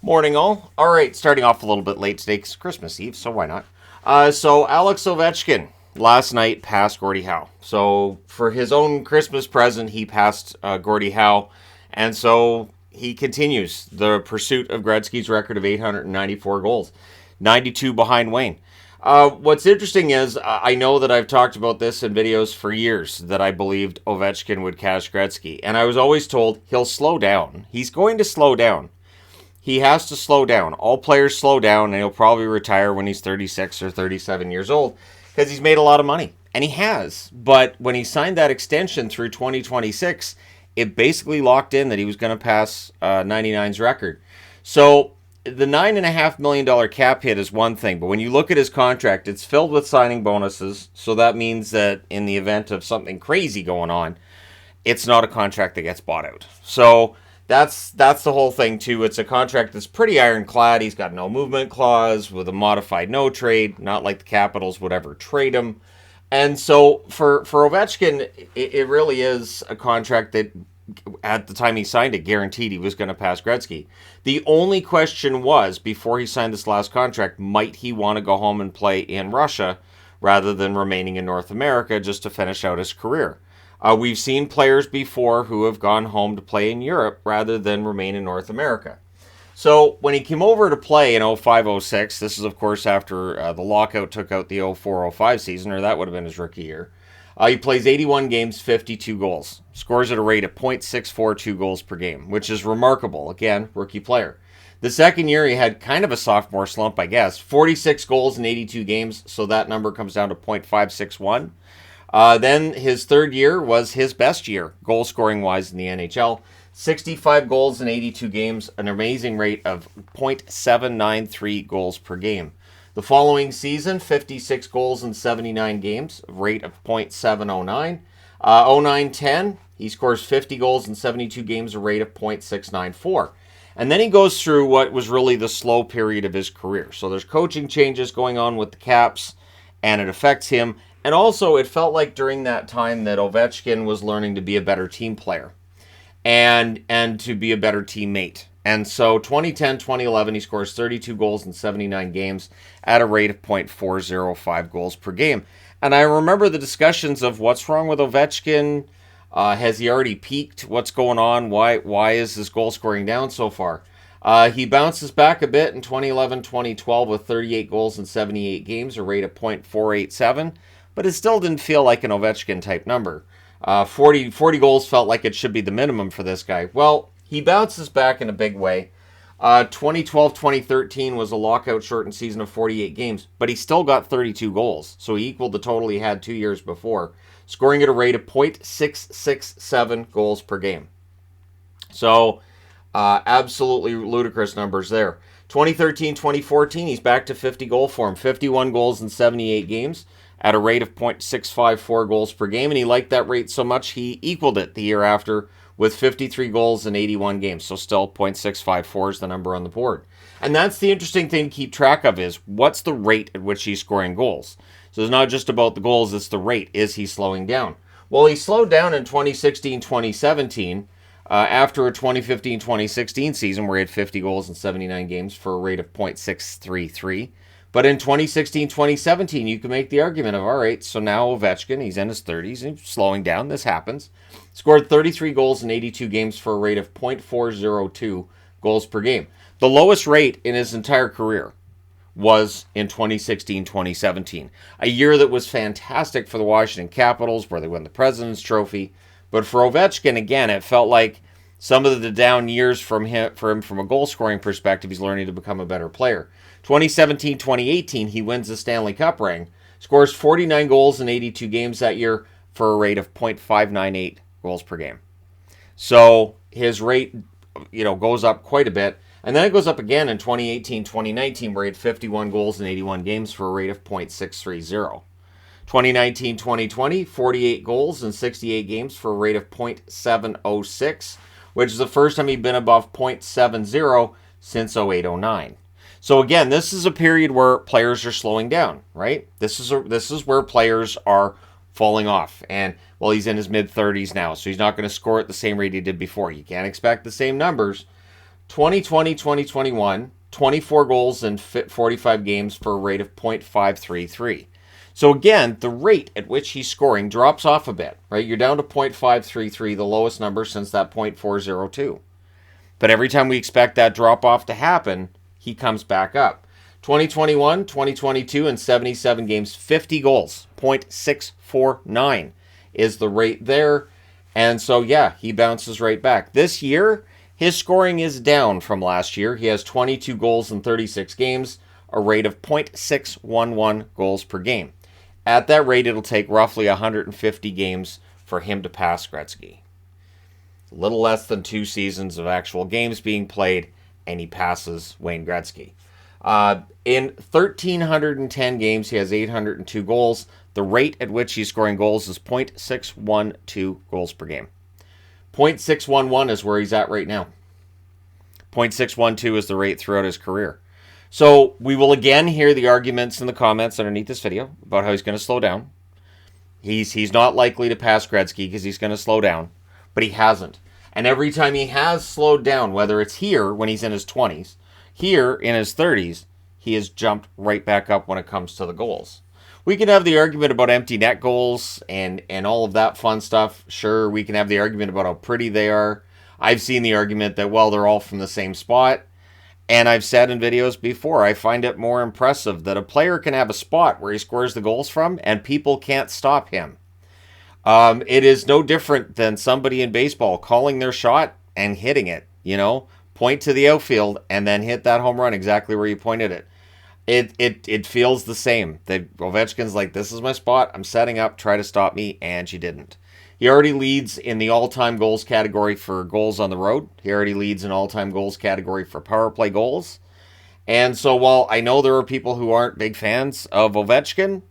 Morning, all. All right, starting off a little bit late today 'cause it's Christmas Eve, so why not? So Alex Ovechkin last night passed Gordie Howe. So for his own Christmas present, he passed Gordie Howe, and so he continues the pursuit of Gretzky's record of 894 goals, 92 behind Wayne. What's interesting is I know that I've talked about this in videos for years that I believed Ovechkin would catch Gretzky, and I was always told he'll slow down. He's going to slow down. He has to slow down. All players slow down, and he'll probably retire when he's 36 or 37 years old because he's made a lot of money. And he has. But when he signed that extension through 2026, it basically locked in that he was going to pass 99's record. So the $9.5 million cap hit is one thing, but when you look at his contract, it's filled with signing bonuses. So that means that in the event of something crazy going on, it's not a contract that gets bought out. So that's the whole thing too. It's a contract that's pretty ironclad. He's got no movement clause with a modified no trade, not like the Capitals would ever trade him. And so for Ovechkin, it really is a contract that at the time he signed it guaranteed he was going to pass Gretzky. The only question was, before he signed this last contract, might he want to go home and play in Russia rather than remaining in North America just to finish out his career? We've seen players before who have gone home to play in Europe rather than remain in North America. So when he came over to play in 05-06, this is of course after the lockout took out the 04-05 season, or that would have been his rookie year. He plays 81 games, 52 goals. Scores at a rate of .642 goals per game, which is remarkable. Again, rookie player. The second year, he had kind of a sophomore slump, I guess. 46 goals in 82 games, so that number comes down to .561. Then his third year was his best year, goal scoring wise in the NHL. 65 goals in 82 games, an amazing rate of .793 goals per game. The following season, 56 goals in 79 games, a rate of .709. 09-10, he scores 50 goals in 72 games, a rate of .694. And then he goes through what was really the slow period of his career. So there's coaching changes going on with the Caps, and it affects him. And also, it felt like during that time that Ovechkin was learning to be a better team player and to be a better teammate. And so 2010-2011, he scores 32 goals in 79 games at a rate of .405 goals per game. And I remember the discussions of what's wrong with Ovechkin. Has he already peaked? What's going on? Why is his goal scoring down so far? He bounces back a bit in 2011-2012 with 38 goals in 78 games, a rate of .487. But it still didn't feel like an Ovechkin-type number. 40 goals felt like it should be the minimum for this guy. Well, he bounces back in a big way. 2012-2013 was a lockout-shortened season of 48 games, but he still got 32 goals, so he equaled the total he had 2 years before, scoring at a rate of .667 goals per game. So, absolutely ludicrous numbers there. 2013-2014, he's back to 50-goal form, 51 goals in 78 games, at a rate of .654 goals per game, and he liked that rate so much he equaled it the year after with 53 goals in 81 games. So still .654 is the number on the board. And that's the interesting thing to keep track of is what's the rate at which he's scoring goals. So it's not just about the goals, it's the rate. Is he slowing down? Well, he slowed down in 2016-2017 after a 2015-2016 season where he had 50 goals in 79 games for a rate of .633. But in 2016-2017, you can make the argument of, all right, so now Ovechkin, he's in his 30s, and he's slowing down, this happens. Scored 33 goals in 82 games for a rate of .402 goals per game. The lowest rate in his entire career was in 2016-2017. A year that was fantastic for the Washington Capitals, where they won the President's Trophy. But for Ovechkin, again, it felt like some of the down years for him from a goal-scoring perspective, he's learning to become a better player. 2017-2018, he wins the Stanley Cup ring, scores 49 goals in 82 games that year for a rate of .598 goals per game. So his rate, goes up quite a bit. And then it goes up again in 2018-2019, where he had 51 goals in 81 games for a rate of .630. 2019-2020, 48 goals in 68 games for a rate of .706, which is the first time he'd been above .70 since 08-09. So again, this is a period where players are slowing down, right? This is where players are falling off. And, well, he's in his mid-30s now, so he's not going to score at the same rate he did before. You can't expect the same numbers. 2020-2021, 24 goals in 45 games for a rate of .533. So again, the rate at which he's scoring drops off a bit, right? You're down to .533, the lowest number since that .402. But every time we expect that drop off to happen, he comes back up. 2021, 2022, and 77 games, 50 goals, .649 is the rate there. And so, yeah, he bounces right back. This year, his scoring is down from last year. He has 22 goals in 36 games, a rate of .611 goals per game. At that rate, it'll take roughly 150 games for him to pass Gretzky. A little less than 2 seasons of actual games being played, and he passes Wayne Gretzky. In 1,310 games, he has 802 goals. The rate at which he's scoring goals is .612 goals per game. .611 is where he's at right now. .612 is the rate throughout his career. So we will again hear the arguments in the comments underneath this video about how he's going to slow down. He's not likely to pass Gretzky because he's going to slow down, but he hasn't. And every time he has slowed down, whether it's here when he's in his 20s, here in his 30s, he has jumped right back up when it comes to the goals. We can have the argument about empty net goals and all of that fun stuff. Sure, we can have the argument about how pretty they are. I've seen the argument that, well, they're all from the same spot. And I've said in videos before, I find it more impressive that a player can have a spot where he scores the goals from and people can't stop him. It is no different than somebody in baseball calling their shot and hitting it, point to the outfield and then hit that home run exactly where you pointed it. It feels the same. That Ovechkin's like, this is my spot, I'm setting up, try to stop me, and she didn't. He already leads in the all-time goals category for goals on the road. He already leads in all-time goals category for power play goals. And so while I know there are people who aren't big fans of Ovechkin,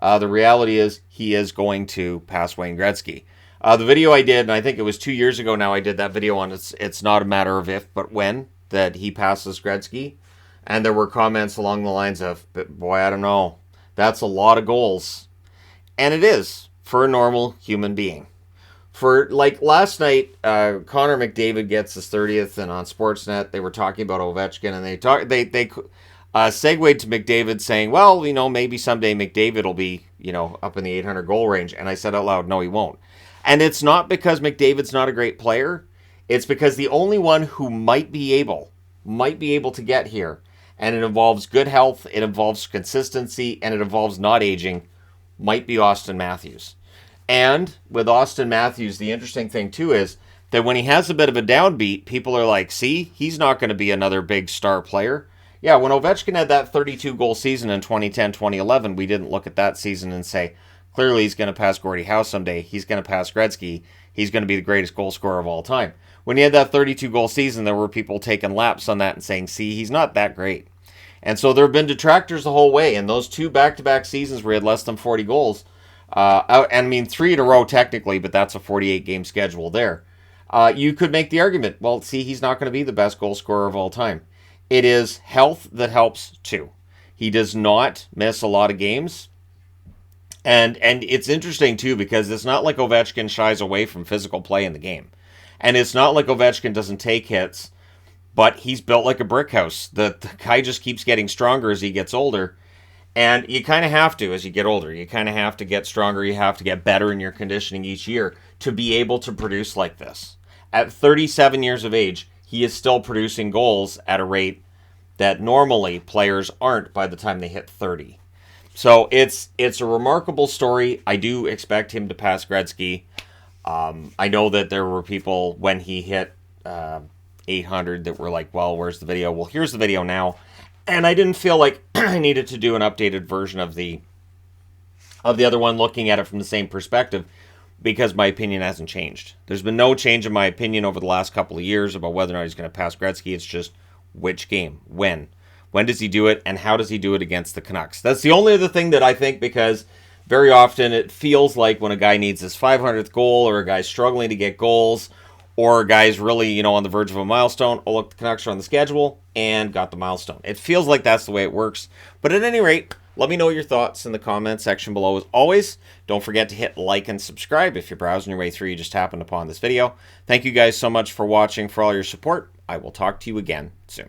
the reality is he is going to pass Wayne Gretzky. The video I did, and I think it was 2 years ago now, I did that video on it's not a matter of if, but when, that he passes Gretzky. And there were comments along the lines of, boy, I don't know, that's a lot of goals. And it is, for a normal human being. For, like, last night, Connor McDavid gets his 30th, and on Sportsnet, they were talking about Ovechkin, and they segued to McDavid saying, well, maybe someday McDavid will be, up in the 800 goal range. And I said out loud, no, he won't. And it's not because McDavid's not a great player. It's because the only one who might be able to get here, and it involves good health, it involves consistency, and it involves not aging, might be Austin Matthews. And with Austin Matthews, the interesting thing too is that when he has a bit of a downbeat, people are like, see, he's not going to be another big star player. Yeah, when Ovechkin had that 32-goal season in 2010-2011, we didn't look at that season and say, clearly he's going to pass Gordie Howe someday. He's going to pass Gretzky. He's going to be the greatest goal scorer of all time. When he had that 32-goal season, there were people taking laps on that and saying, see, he's not that great. And so there have been detractors the whole way. And those 2 back-to-back seasons where he had less than 40 goals, 3 in a row technically, but that's a 48-game schedule there. You could make the argument, well, see, he's not going to be the best goal scorer of all time. It is health that helps too. He does not miss a lot of games. And it's interesting too, because it's not like Ovechkin shies away from physical play in the game. And it's not like Ovechkin doesn't take hits, but he's built like a brick house. The guy just keeps getting stronger as he gets older. And you kind of have to as you get older. You kind of have to get stronger. You have to get better in your conditioning each year to be able to produce like this. At 37 years of age, he is still producing goals at a rate that normally players aren't by the time they hit 30. So it's a remarkable story. I do expect him to pass Gretzky. I know that there were people when he hit 800 that were like, well, where's the video? Well, here's the video now. And I didn't feel like I needed to do an updated version of the other one looking at it from the same perspective because my opinion hasn't changed. There's been no change in my opinion over the last couple of years about whether or not he's going to pass Gretzky. It's just which game, when does he do it, and how does he do it against the Canucks? That's the only other thing that I think, because very often it feels like when a guy needs his 500th goal, or a guy's struggling to get goals, or a guy's really, on the verge of a milestone, oh, look, the Canucks are on the schedule and got the milestone. It feels like that's the way it works. But at any rate, Let me know your thoughts in the comment section below. As always, don't forget to hit like and subscribe if you're browsing your way through, you just happened upon this video. Thank you guys so much for watching, for all your support. I will talk to you again soon.